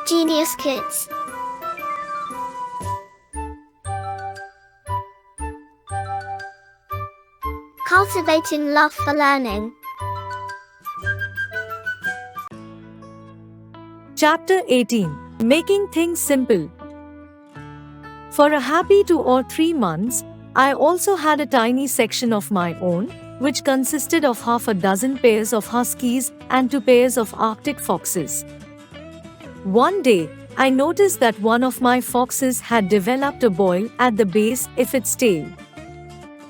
Genius Kids. Cultivating love for learning. Chapter 18. Making Things Simple. For a happy 2 or 3 months, I also had a tiny section of my own, which consisted of half a dozen pairs of huskies and 2 pairs of Arctic foxes. One day, I noticed that one of my foxes had developed a boil at the base of its tail.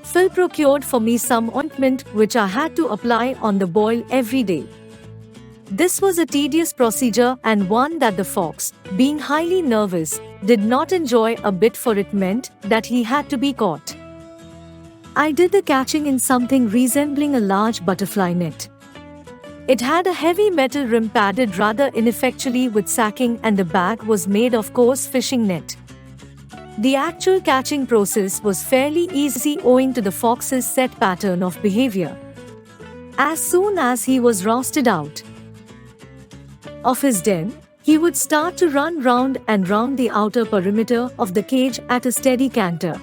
Phil procured for me some ointment which I had to apply on the boil every day. This was a tedious procedure and one that the fox, being highly nervous, did not enjoy a bit, for it meant that he had to be caught. I did the catching in something resembling a large butterfly net. It had a heavy metal rim padded rather ineffectually with sacking, and the bag was made of coarse fishing net. The actual catching process was fairly easy owing to the fox's set pattern of behavior. As soon as he was rousted out of his den, he would start to run round and round the outer perimeter of the cage at a steady canter.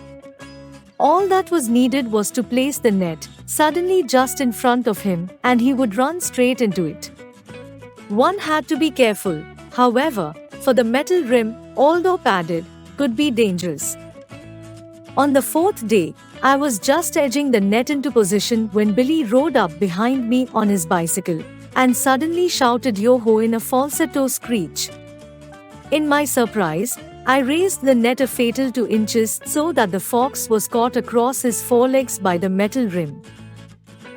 All that was needed was to place the net suddenly just in front of him, and he would run straight into it. One had to be careful, however, for the metal rim, although padded, could be dangerous. On the 4th day, I was just edging the net into position when Billy rode up behind me on his bicycle and suddenly shouted "Yo-ho" in a falsetto screech. In my surprise, I raised the net a fatal 2 inches so that the fox was caught across his forelegs by the metal rim.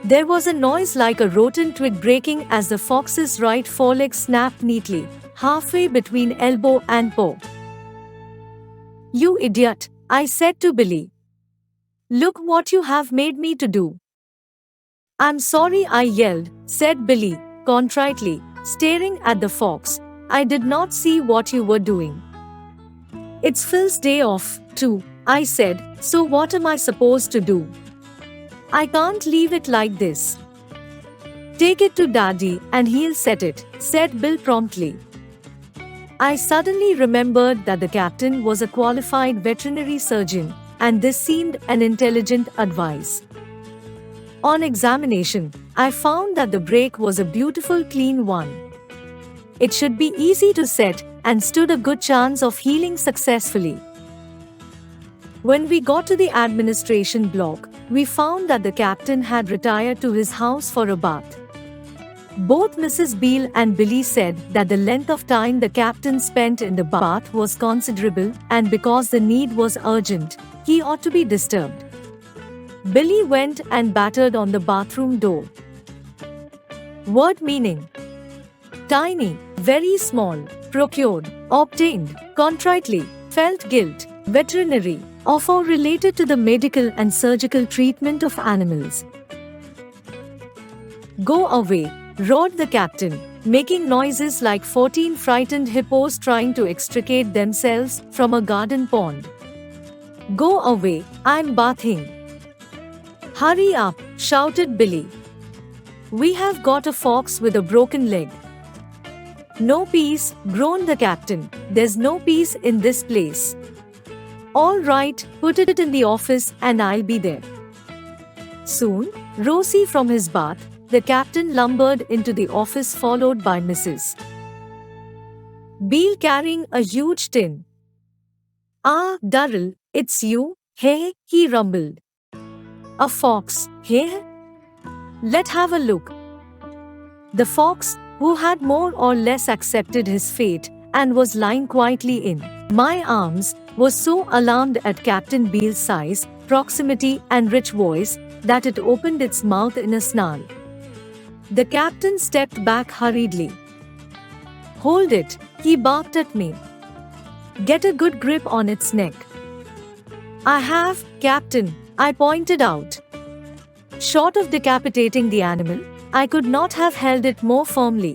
There was a noise like a rotten twig breaking as the fox's right foreleg snapped neatly, halfway between elbow and paw. "You idiot," I said to Billy. "Look what you have made me to do." "I'm sorry," I yelled, said Billy, contritely, staring at the fox. "I did not see what you were doing." "It's Phil's day off, too," I said, "so what am I supposed to do? I can't leave it like this." "Take it to Daddy and he'll set it," said Bill promptly. I suddenly remembered that the captain was a qualified veterinary surgeon, and this seemed an intelligent advice. On examination, I found that the break was a beautiful clean one. It should be easy to set and stood a good chance of healing successfully. When we got to the administration block, we found that the captain had retired to his house for a bath. Both Mrs. Beale and Billy said that the length of time the captain spent in the bath was considerable, and because the need was urgent, he ought to be disturbed. Billy went and battered on the bathroom door. Word meaning: tiny, very small, procured, obtained, contritely, felt guilt, veterinary, of or related to the medical and surgical treatment of animals. "Go away," roared the captain, making noises like 14 frightened hippos trying to extricate themselves from a garden pond. "Go away, I'm bathing." "Hurry up," shouted Billy. "We have got a fox with a broken leg." "No peace," groaned the captain. "There's no peace in this place." "All right, put it in the office and I'll be there." Soon, rosy from his bath, the captain lumbered into the office followed by Mrs. Beale carrying a huge tin. "Ah, Darrell, it's you, hey?" he rumbled. "A fox, hey? Let's have a look." The fox, who had more or less accepted his fate and was lying quietly in my arms, was so alarmed at Captain Beale's size, proximity, and rich voice that it opened its mouth in a snarl. The captain stepped back hurriedly. "Hold it," he barked at me. "Get a good grip on its neck." "I have, Captain," I pointed out. Short of decapitating the animal, I could not have held it more firmly.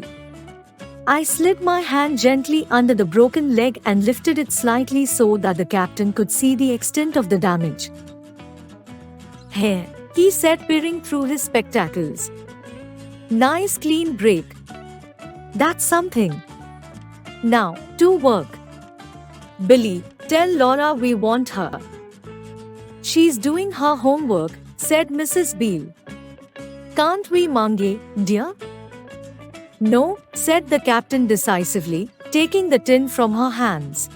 I slid my hand gently under the broken leg and lifted it slightly so that the captain could see the extent of the damage. "Here," he said, peering through his spectacles. "Nice clean break. That's something." Now, to work. Billy, tell Laura we want her. She's doing her homework, said Mrs. Beale. Can't we, Mange, dear? No, said the captain decisively, taking the tin from her hands.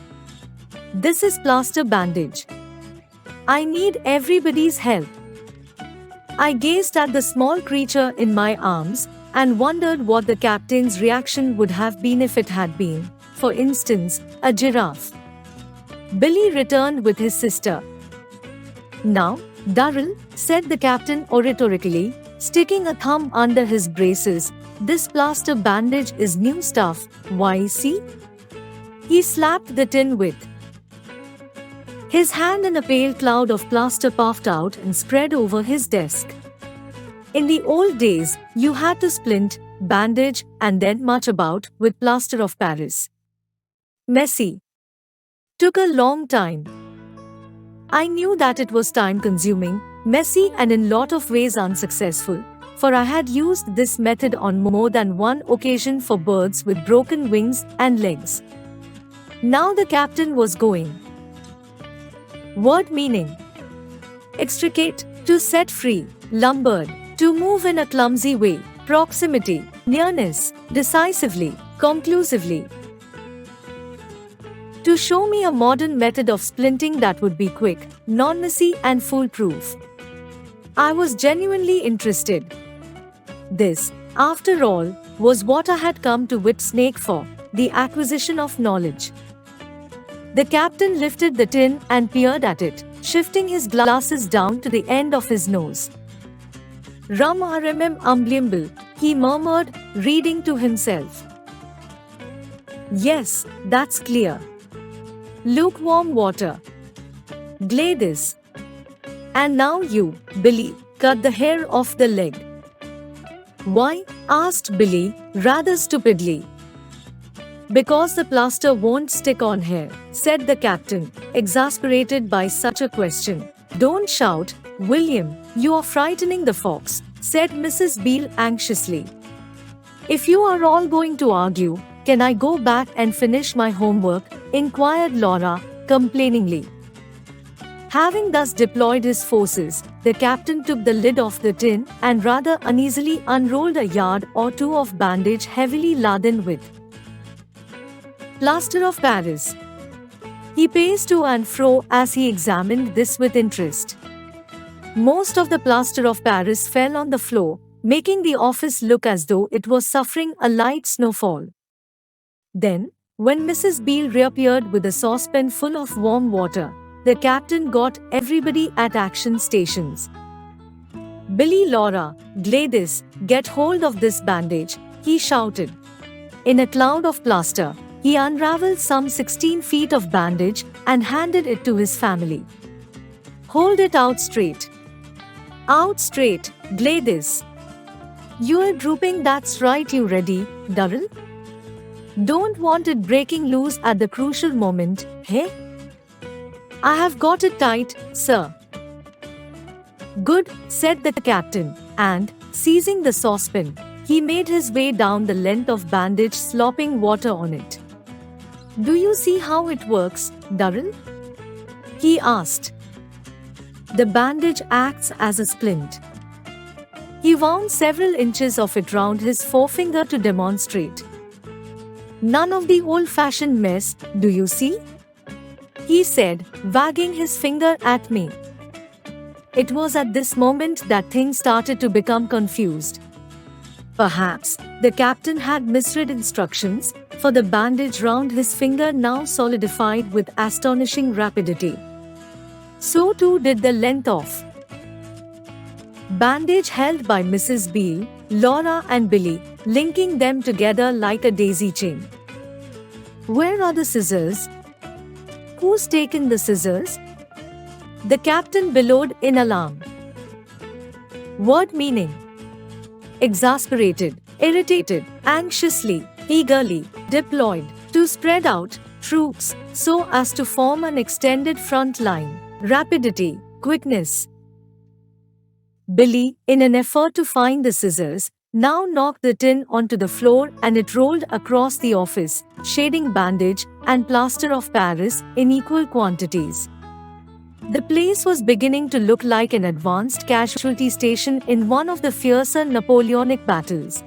This is plaster bandage. I need everybody's help. I gazed at the small creature in my arms and wondered what the captain's reaction would have been if it had been, for instance, a giraffe. Billy returned with his sister. Now, Darrell, said the captain oratorically, sticking a thumb under his braces, this plaster bandage is new stuff, why see? He slapped the tin with his hand and a pale cloud of plaster puffed out and spread over his desk. In the old days, you had to splint, bandage, and then much about with plaster of Paris. Messy. Took a long time. I knew that it was time-consuming, messy and in lot of ways unsuccessful, for I had used this method on more than one occasion for birds with broken wings and legs. Now the captain was going. Word meaning. Extricate, to set free, lumbered, to move in a clumsy way, proximity, nearness, decisively, conclusively. To show me a modern method of splinting that would be quick, non-messy and foolproof. I was genuinely interested. This, after all, was what I had come to Whipsnake for, the acquisition of knowledge. The captain lifted the tin and peered at it, shifting his glasses down to the end of his nose. Rum RMM umblimbal, he murmured, reading to himself. Yes, that's clear. Lukewarm water. Gladys. And now you, Billy, cut the hair off the leg. Why? Asked Billy, rather stupidly. Because the plaster won't stick on hair, said the captain, exasperated by such a question. Don't shout, William, you are frightening the fox, said Mrs. Beale anxiously. If you are all going to argue, can I go back and finish my homework? Inquired Laura, complainingly. Having thus deployed his forces, the captain took the lid off the tin and rather uneasily unrolled a yard or two of bandage heavily laden with plaster of Paris. He paced to and fro as he examined this with interest. Most of the plaster of Paris fell on the floor, making the office look as though it was suffering a light snowfall. Then, when Mrs. Beale reappeared with a saucepan full of warm water, the captain got everybody at action stations. Billy, Laura, Gladys, get hold of this bandage, he shouted. In a cloud of plaster, he unraveled some 16 feet of bandage and handed it to his family. Hold it out straight. Out straight, Gladys. You're drooping, that's right, you ready, Darrell? Don't want it breaking loose at the crucial moment, hey? I have got it tight, sir. Good, said the captain, and, seizing the saucepan, he made his way down the length of bandage, slopping water on it. Do you see how it works, Darrell? He asked. The bandage acts as a splint. He wound several inches of it round his forefinger to demonstrate. None of the old-fashioned mess, do you see? He said, wagging his finger at me. It was at this moment that things started to become confused. Perhaps the captain had misread instructions, for the bandage round his finger now solidified with astonishing rapidity. So too did the length of bandage held by Mrs. Beale, Laura and Billy, linking them together like a daisy chain. Where are the scissors? Who's taken the scissors? The captain bellowed in alarm. Word meaning. Exasperated, irritated, anxiously, eagerly, deployed, to spread out, troops, so as to form an extended front line, rapidity, quickness. Billy, in an effort to find the scissors, Now knocked the tin onto the floor and it rolled across the office, shading bandage and plaster of Paris in equal quantities. The place was beginning to look like an advanced casualty station in one of the fiercer Napoleonic battles.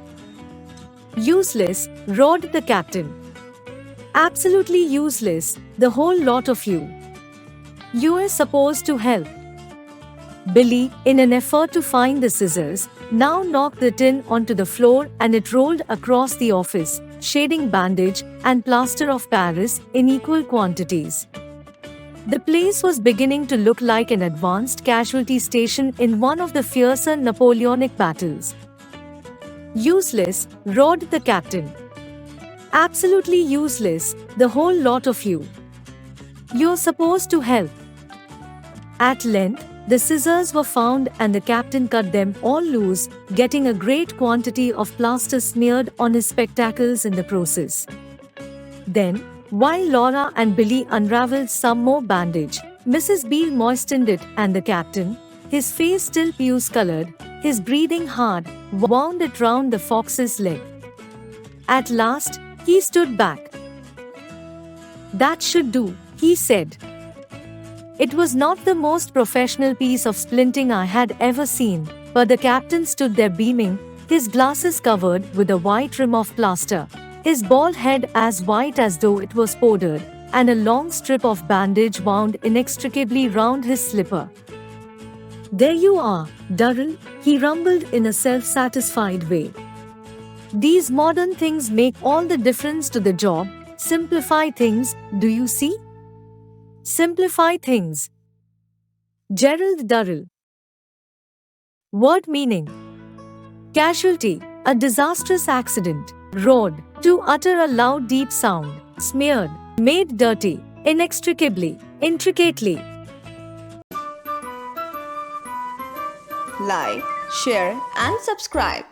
Useless, roared the captain. Absolutely useless, the whole lot of you. You were supposed to help. Billy, in an effort to find the scissors, now knocked the tin onto the floor and it rolled across the office, shading bandage and plaster of Paris in equal quantities. The place was beginning to look like an advanced casualty station in one of the fiercer Napoleonic battles. Useless, roared the captain. Absolutely useless, the whole lot of you. You're supposed to help. At length, the scissors were found and the captain cut them all loose, getting a great quantity of plaster smeared on his spectacles in the process. Then, while Laura and Billy unraveled some more bandage, Mrs. Beale moistened it and the captain, his face still puce-colored, his breathing hard, wound it round the fox's leg. At last, he stood back. "That should do," he said. It was not the most professional piece of splinting I had ever seen, but the captain stood there beaming, his glasses covered with a white rim of plaster, his bald head as white as though it was powdered, and a long strip of bandage wound inextricably round his slipper. "There you are, Durrell," he rumbled in a self-satisfied way. "These modern things make all the difference to the job. Simplify things, do you see? Simplify things." Gerald Durrell. Word meaning: casualty, a disastrous accident. Roared, to utter a loud deep sound. Smeared, made dirty. Inextricably, intricately. Like, share and subscribe.